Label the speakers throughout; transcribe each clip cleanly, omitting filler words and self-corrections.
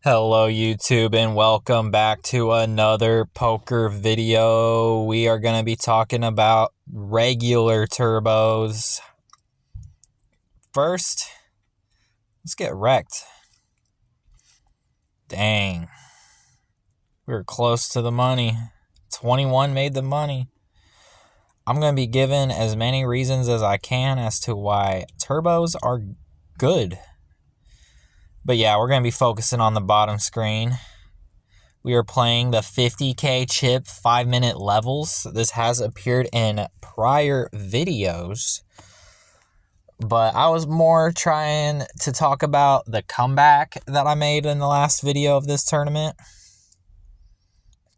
Speaker 1: Hello YouTube and welcome back to another poker video. We are going to be talking about regular turbos. First, let's get wrecked. Dang. We were close to the money. 21 made the money. I'm going to be given as many reasons as I can as to why turbos are good. But yeah, we're going to be focusing on the bottom screen. We are playing the 50K chip 5-minute levels. This has appeared in prior videos, but I was more trying to talk about the comeback that I made in the last video of this tournament.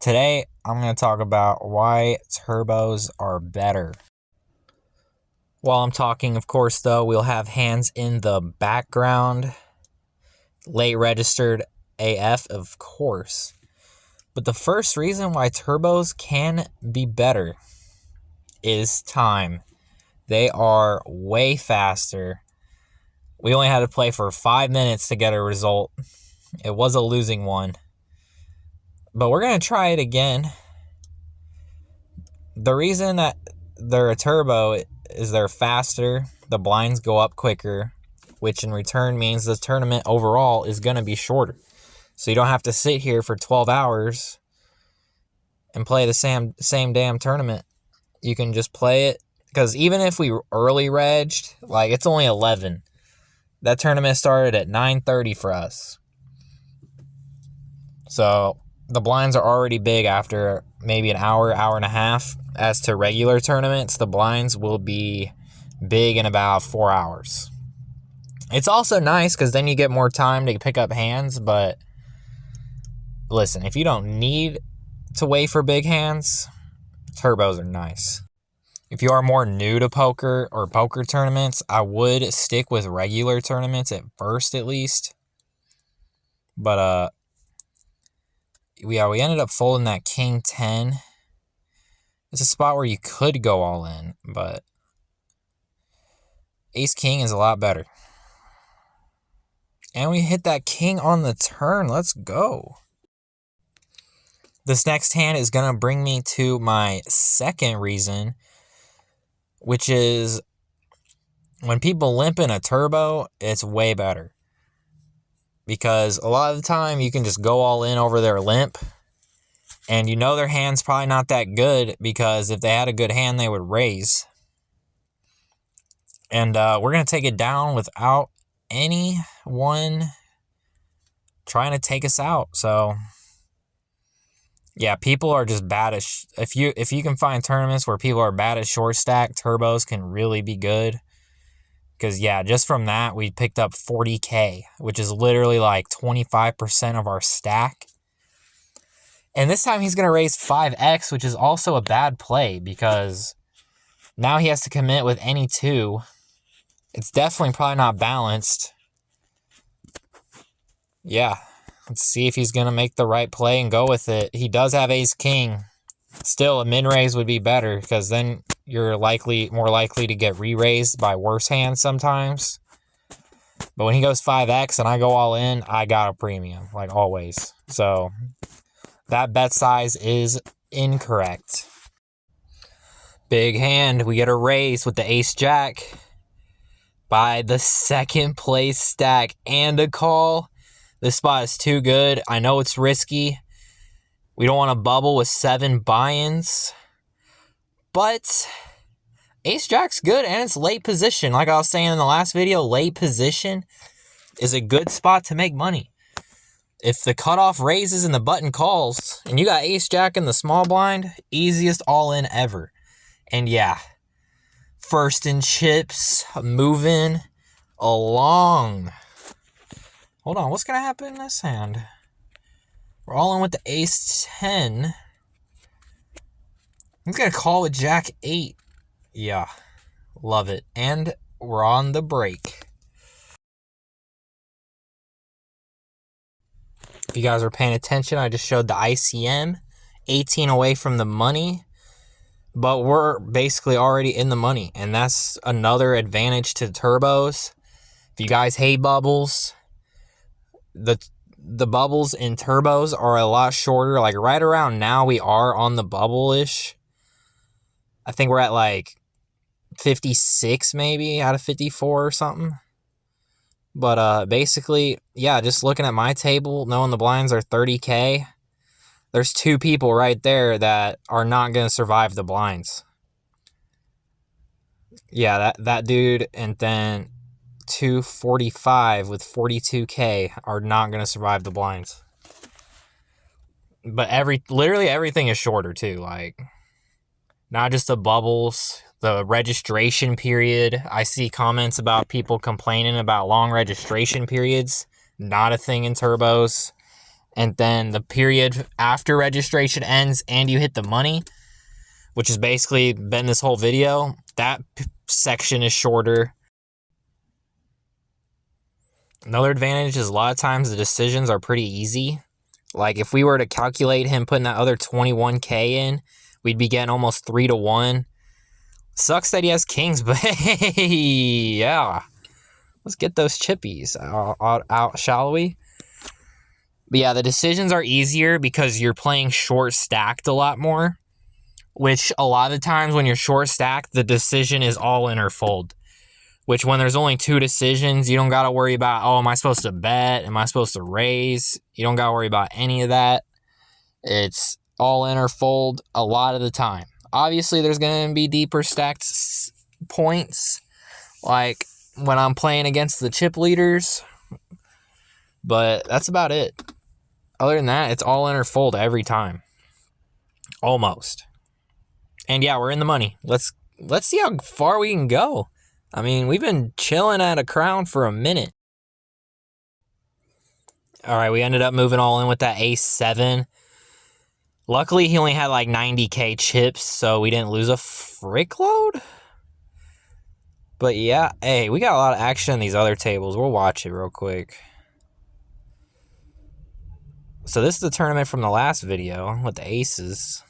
Speaker 1: Today, I'm going to talk about why turbos are better. While I'm talking, of course, though, we'll have hands in the background. Late registered AF, of course. But the first reason why turbos can be better is time. They are way faster. We only had to play for 5 minutes to get a result. It was a losing one. But we're going to try it again. The reason that they're a turbo is they're faster. The blinds go up quicker, which in return means the tournament overall is going to be shorter. So you don't have to sit here for 12 hours and play the same damn tournament. You can just play it. Because even if we early regged, like it's only 11. That tournament started at 9:30 for us. So the blinds are already big after maybe an hour, hour and a half. As to regular tournaments, the blinds will be big in about 4 hours. It's also nice because then you get more time to pick up hands. But listen, if you don't need to wait for big hands, turbos are nice. If you are more new to poker or poker tournaments, I would stick with regular tournaments at first at least. But we ended up folding that king 10. It's a spot where you could go all in, but ace king is a lot better. And we hit that king on the turn. Let's go. This next hand is going to bring me to my second reason, which is when people limp in a turbo, it's way better. Because a lot of the time you can just go all in over their limp. And you know their hand's probably not that good because if they had a good hand, they would raise. And we're going to take it down without anyone trying to take us out. So yeah, people are just bad at if you can find tournaments where people are bad at short stack, turbos can really be good. Because yeah, just from that we picked up 40K, which is literally like 25% of our stack. And this time he's going to raise 5x, which is also a bad play because now he has to commit with any two. It's definitely probably not balanced. Yeah. Let's see if he's going to make the right play and go with it. He does have ace king. Still, a min-raise would be better because then you're more likely to get re-raised by worse hands sometimes. But when he goes 5x and I go all in, I got a premium, like always. So that bet size is incorrect. Big hand. We get a raise with the ace-jack by the second place stack and a call. This spot is too good. I know it's risky. We don't want to bubble with 7 buy-ins. But ace-jack's good and it's late position. Like I was saying in the last video, late position is a good spot to make money. If the cutoff raises and the button calls, and you got ace-jack in the small blind, easiest all-in ever. And yeah, first in chips, moving along. Hold on, what's going to happen in this hand? We're all in with the ace 10. He's going to call with jack 8. Yeah, love it. And we're on the break. If you guys are paying attention, I just showed the ICM. 18 away from the money. But we're basically already in the money. And that's another advantage to turbos. If you guys hate bubbles, the the bubbles in turbos are a lot shorter. Like right around now, we are on the bubble-ish. I think we're at like 56 maybe out of 54 or something. But basically, yeah, just looking at my table, knowing the blinds are 30K, there's 2 people right there that are not going to survive the blinds. Yeah, that dude, and then 245 with 42K are not going to survive the blinds. But literally everything is shorter too. Like, not just the bubbles, the registration period. I see comments about people complaining about long registration periods. Not a thing in turbos. And then the period after registration ends and you hit the money, which has basically been this whole video, that section is shorter. Another advantage is a lot of times the decisions are pretty easy. Like if we were to calculate him putting that other 21K in, we'd be getting almost 3-1. Sucks that he has kings, but hey, yeah. Let's get those chippies out, shall we? But yeah, the decisions are easier because you're playing short stacked a lot more, which a lot of the times when you're short stacked, the decision is all in or fold. Which when there's only 2 decisions, you don't got to worry about, oh, am I supposed to bet? Am I supposed to raise? You don't got to worry about any of that. It's all in or fold a lot of the time. Obviously, there's going to be deeper stacked points, like when I'm playing against the chip leaders, but that's about it. Other than that, it's all in or fold every time. Almost. And yeah, we're in the money. Let's see how far we can go. I mean, we've been chilling at a crown for a minute. All right, we ended up moving all in with that ace-7. Luckily, he only had like 90K chips, so we didn't lose a frick load. But yeah, hey, we got a lot of action in these other tables. We'll watch it real quick. So this is the tournament from the last video with the aces.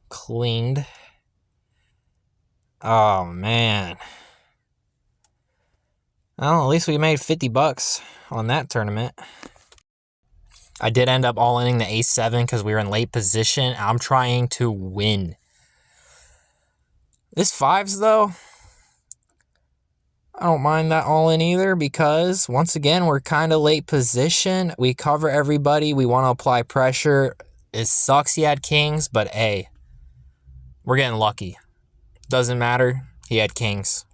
Speaker 1: Cleaned. Oh, man. Well, at least we made 50 bucks on that tournament. I did end up all-inning the ace-7 because we were in late position. I'm trying to win. This 5s, though, I don't mind that all-in either because, once again, we're kind of late position. We cover everybody. We want to apply pressure. It sucks he had kings, but hey, we're getting lucky. Doesn't matter. He had kings.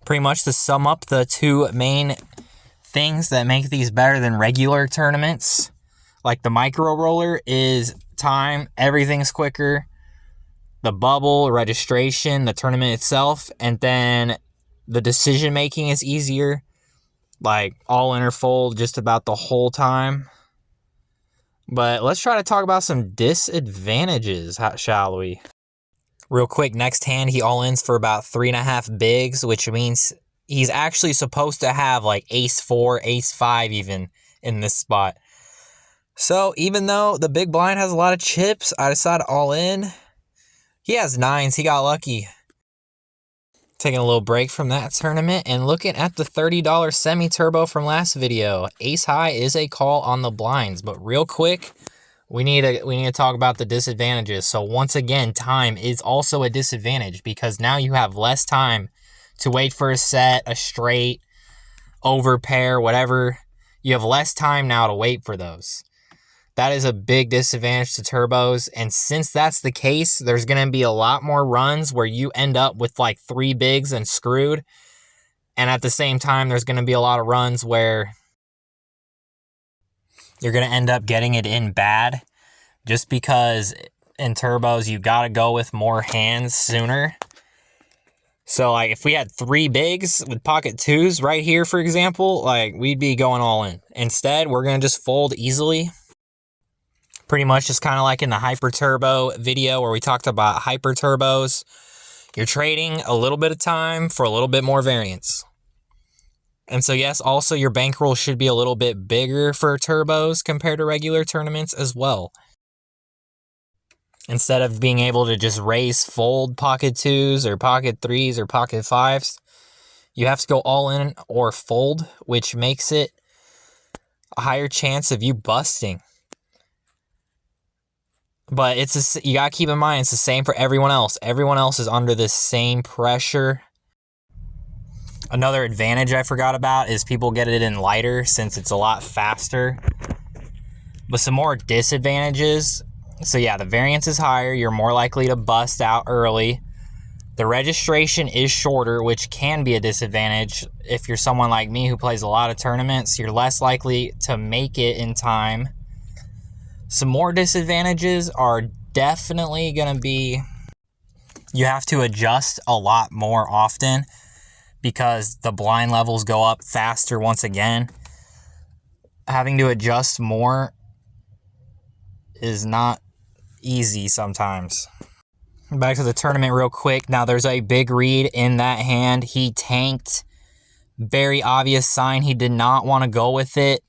Speaker 1: Pretty much to sum up the 2 main things that make these better than regular tournaments, like the micro roller, is time. Everything's quicker. The bubble, registration, the tournament itself, and then the decision making is easier. Like all in or fold just about the whole time. But let's try to talk about some disadvantages, shall we? Real quick, next hand, he all-ins for about 3.5 bigs, which means he's actually supposed to have like ace-4, ace-5 even in this spot. So even though the big blind has a lot of chips, I decided all in. He has 9s. He got lucky. Taking a little break from that tournament and looking at the $30 semi-turbo from last video. Ace high is a call on the blinds, but real quick, we need to talk about the disadvantages. So once again, time is also a disadvantage because now you have less time to wait for a set, a straight, over pair, whatever. You have less time now to wait for those. That is a big disadvantage to turbos. And since that's the case, there's going to be a lot more runs where you end up with like 3 bigs and screwed. And at the same time, there's going to be a lot of runs where you're going to end up getting it in bad just because in turbos, you got to go with more hands sooner. So like if we had 3 bigs with pocket 2s right here, for example, like we'd be going all in. Instead, we're going to just fold easily. Pretty much just kind of like in the Hyper Turbo video where we talked about Hyper Turbos. You're trading a little bit of time for a little bit more variance. And so yes, also your bankroll should be a little bit bigger for turbos compared to regular tournaments as well. Instead of being able to just raise fold pocket 2s or pocket 3s or pocket 5s, you have to go all in or fold, which makes it a higher chance of you busting. But you gotta keep in mind, it's the same for everyone else. Everyone else is under the same pressure. Another advantage I forgot about is people get it in lighter since it's a lot faster. But some more disadvantages. So yeah, the variance is higher. You're more likely to bust out early. The registration is shorter, which can be a disadvantage. If you're someone like me who plays a lot of tournaments, you're less likely to make it in time. Some more disadvantages are definitely going to be you have to adjust a lot more often because the blind levels go up faster once again. Having to adjust more is not easy sometimes. Back to the tournament real quick. Now there's a big read in that hand. He tanked. Very obvious sign he did not want to go with it.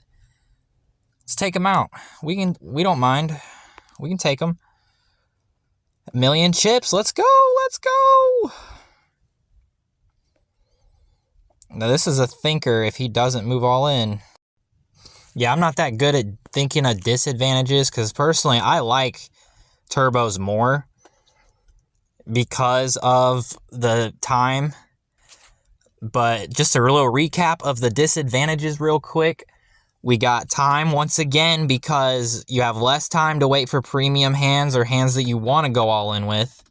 Speaker 1: Let's take him out. We don't mind. We can take him. 1,000,000 chips. Let's go. Let's go. Now this is a thinker if he doesn't move all in. Yeah, I'm not that good at thinking of disadvantages because personally I like turbos more because of the time. But just a little recap of the disadvantages real quick. We got time once again because you have less time to wait for premium hands or hands that you want to go all in with.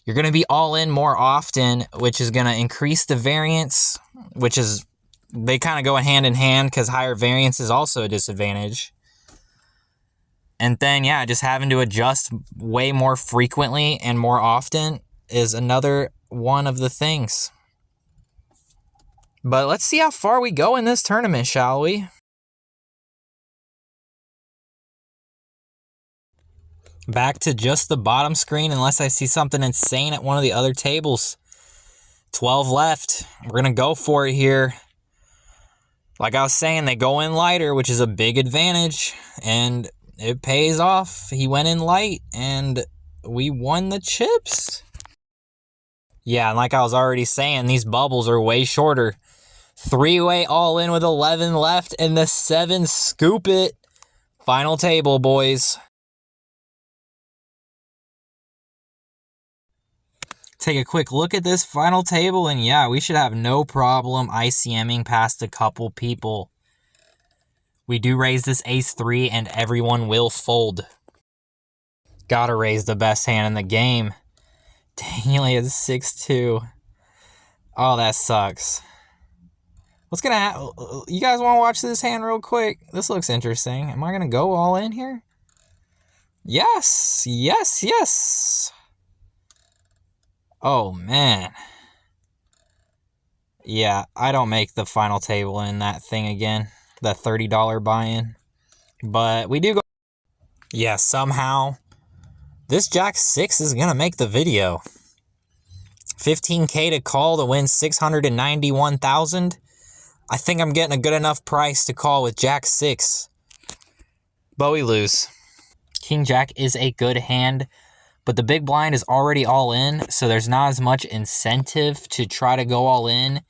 Speaker 1: You're going to be all in more often, which is going to increase the variance, which is, they kind of go hand in hand because higher variance is also a disadvantage. And then, yeah, just having to adjust way more frequently and more often is another one of the things. But let's see how far we go in this tournament, shall we? Back to just the bottom screen unless I see something insane at one of the other tables. 12 left. We're going to go for it here. Like I was saying, they go in lighter, which is a big advantage. And it pays off. He went in light and we won the chips. Yeah, and like I was already saying, these bubbles are way shorter. 3-way all in with 11 left and the 7 scoop it. Final table, boys. Take a quick look at this final table, and yeah, we should have no problem ICMing past a couple people. We do raise this ace-3, and everyone will fold. Gotta raise the best hand in the game. Dang, he only has 6-2. Oh, that sucks. What's gonna happen? You guys want to watch this hand real quick? This looks interesting. Am I gonna go all in here? Yes, yes, yes. Oh, man. Yeah, I don't make the final table in that thing again. The $30 buy-in. But we do go... Yeah, somehow. This Jack-6 is going to make the video. 15K to call to win 691,000. I think I'm getting a good enough price to call with Jack-6. But we lose. King-Jack is a good hand. But the big blind is already all in, so there's not as much incentive to try to go all in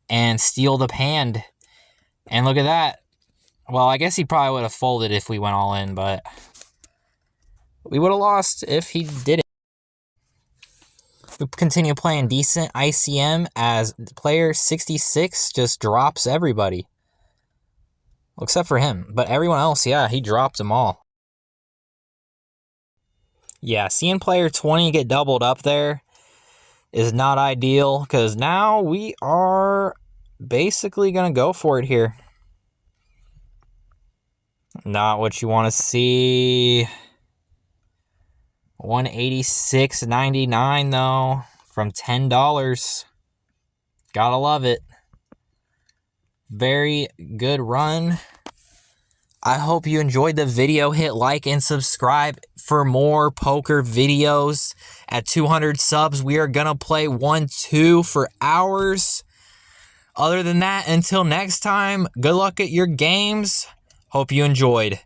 Speaker 1: and steal the hand. And look at that. Well, I guess he probably would have folded if we went all in, but we would have lost if he didn't. We continue playing decent ICM as player 66 just drops everybody. Well, except for him. But everyone else, yeah, he dropped them all. Yeah, seeing player 20 get doubled up there is not ideal because now we are basically going to go for it here. Not what you want to see. 186.99 though from $10. Gotta love it. Very good run. I hope you enjoyed the video. Hit like and subscribe for more poker videos. At 200 subs, we are going to play 1-2 for hours. Other than that, until next time, good luck at your games. Hope you enjoyed.